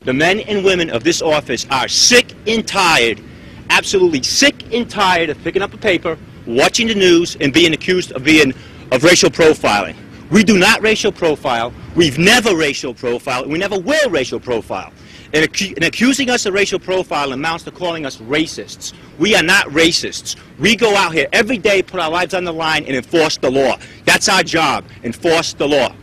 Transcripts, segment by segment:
The men and women of this office are sick and tired, absolutely sick and tired of picking up a paper, watching the news, and being accused of racial profiling. We do not racial profile. We've never racial profiled. We never will racial profile. And accusing us of racial profile amounts to calling us racists. We are not racists. We go out here every day, put our lives on the line, and enforce the law. That's our job, enforce the law.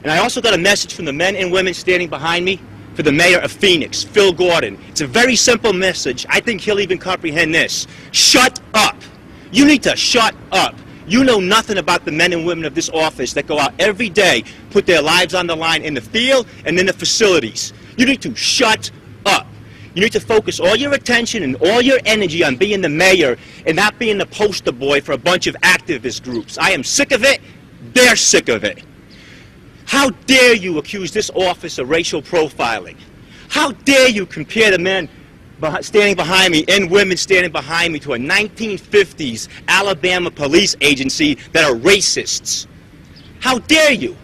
And I also got a message from the men and women standing behind me, for the mayor of Phoenix, Phil Gordon. It's a very simple message. I think he'll even comprehend this. Shut up. You need to shut up. You know nothing about the men and women of this office that go out every day, put their lives on the line in the field and in the facilities. You need to shut up. You need to focus all your attention and all your energy on being the mayor and not being the poster boy for a bunch of activist groups. I am sick of it. They're sick of it. How dare you accuse this office of racial profiling? How dare you compare the men standing behind me and women standing behind me to a 1950s Alabama police agency that are racists? How dare you?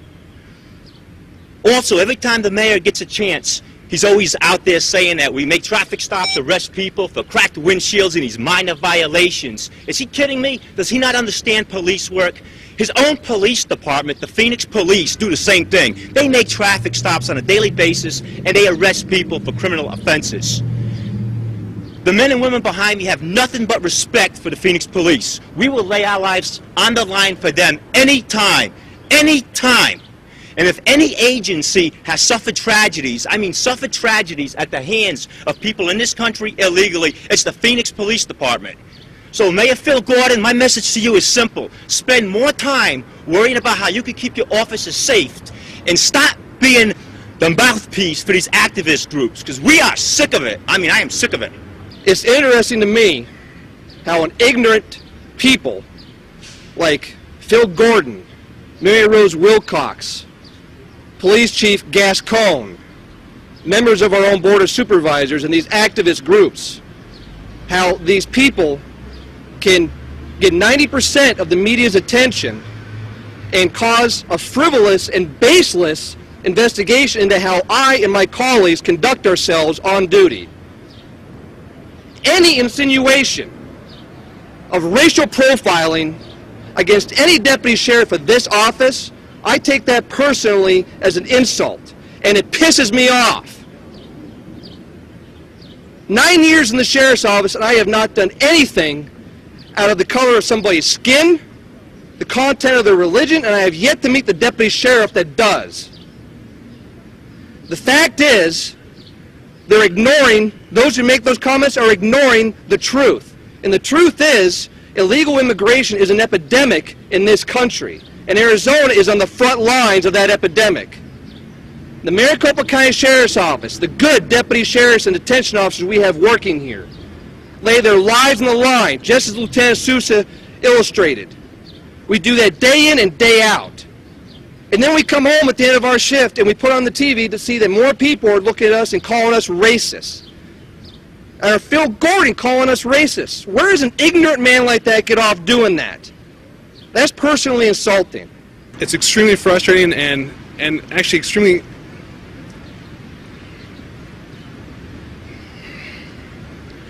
Also, every time the mayor gets a chance, he's always out there saying that we make traffic stops, arrest people for cracked windshields and these minor violations. Is he kidding me? Does he not understand police work? His own police department, the Phoenix Police, do the same thing. They make traffic stops on a daily basis and they arrest people for criminal offenses. The men and women behind me have nothing but respect for the Phoenix Police. We will lay our lives on the line for them anytime, anytime. And if any agency has suffered tragedies, I mean suffered tragedies at the hands of people in this country illegally, it's the Phoenix Police Department. So Mayor Phil Gordon, my message to you is simple. Spend more time worrying about how you can keep your offices safe and stop being the mouthpiece for these activist groups, because we are sick of it. I mean, I am sick of it. It's interesting to me how an ignorant people like Phil Gordon, Mary Rose Wilcox, Police Chief Gascon, members of our own Board of Supervisors and these activist groups, how these people can get 90% of the media's attention and cause a frivolous and baseless investigation into how I and my colleagues conduct ourselves on duty. Any insinuation of racial profiling against any deputy sheriff of this office, I take that personally as an insult, and it pisses me off. 9 years in the sheriff's office, and I have not done anything out of the color of somebody's skin, the content of their religion, and I have yet to meet the deputy sheriff that does. The fact is, they're ignoring, those who make those comments are ignoring the truth. And the truth is, illegal immigration is an epidemic in this country. And Arizona is on the front lines of that epidemic. The Maricopa County Sheriff's Office, the good deputy sheriffs and detention officers we have working here, lay their lives on the line, just as Lieutenant Sousa illustrated. We do that day in and day out. And then we come home at the end of our shift and we put on the TV to see that more people are looking at us and calling us racist. Or Phil Gordon calling us racist. Where does an ignorant man like that get off doing that? That's personally insulting. It's extremely frustrating and actually extremely...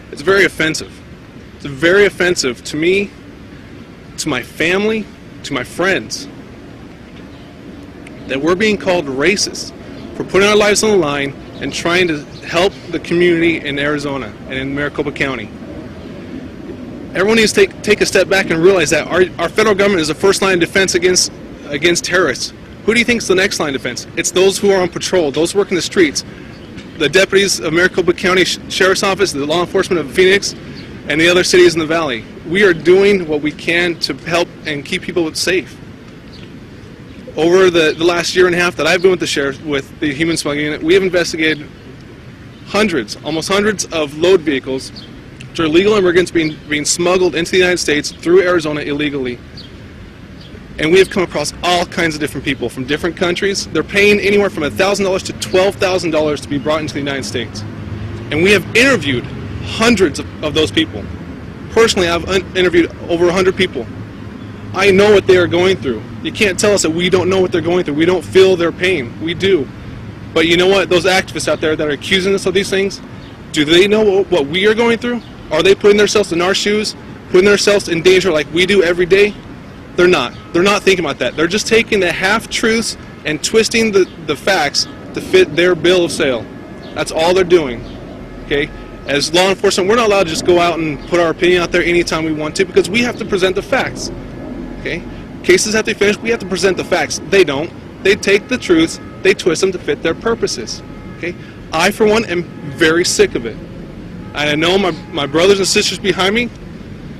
It's very offensive. It's very offensive to me, to my family, to my friends, that we're being called racist for putting our lives on the line and trying to help the community in Arizona and in Maricopa County. Everyone needs to take a step back and realize that our federal government is the first line of defense against terrorists. Who do you think is the next line of defense? It's those who are on patrol, those who work in the streets, the deputies of Maricopa County Sheriff's Office, the law enforcement of Phoenix, and the other cities in the valley. We are doing what we can to help and keep people safe. Over the last year and a half that I've been with the sheriff, with the human smuggling unit, we have investigated almost hundreds of load vehicles, which are illegal immigrants being smuggled into the United States through Arizona illegally. And we have come across all kinds of different people from different countries. They're paying anywhere from $1,000 to $12,000 to be brought into the United States. And we have interviewed hundreds of those people. Personally, I've interviewed over 100 people. I know what they are going through. You can't tell us that we don't know what they're going through. We don't feel their pain. We do. But you know what? Those activists out there that are accusing us of these things, do they know what we are going through? Are they putting themselves in our shoes, putting themselves in danger like we do every day? They're not. They're not thinking about that. They're just taking the half-truths and twisting the facts to fit their bill of sale. That's all they're doing. Okay? As law enforcement, we're not allowed to just go out and put our opinion out there anytime we want to, because we have to present the facts. Okay? Cases have to be finished, we have to present the facts. They don't. They take the truths, they twist them to fit their purposes. Okay? I, for one, am very sick of it. I know my brothers and sisters behind me,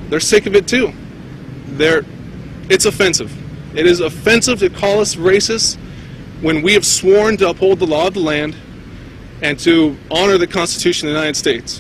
they're sick of it too. It's offensive. It is offensive to call us racist when we have sworn to uphold the law of the land and to honor the Constitution of the United States.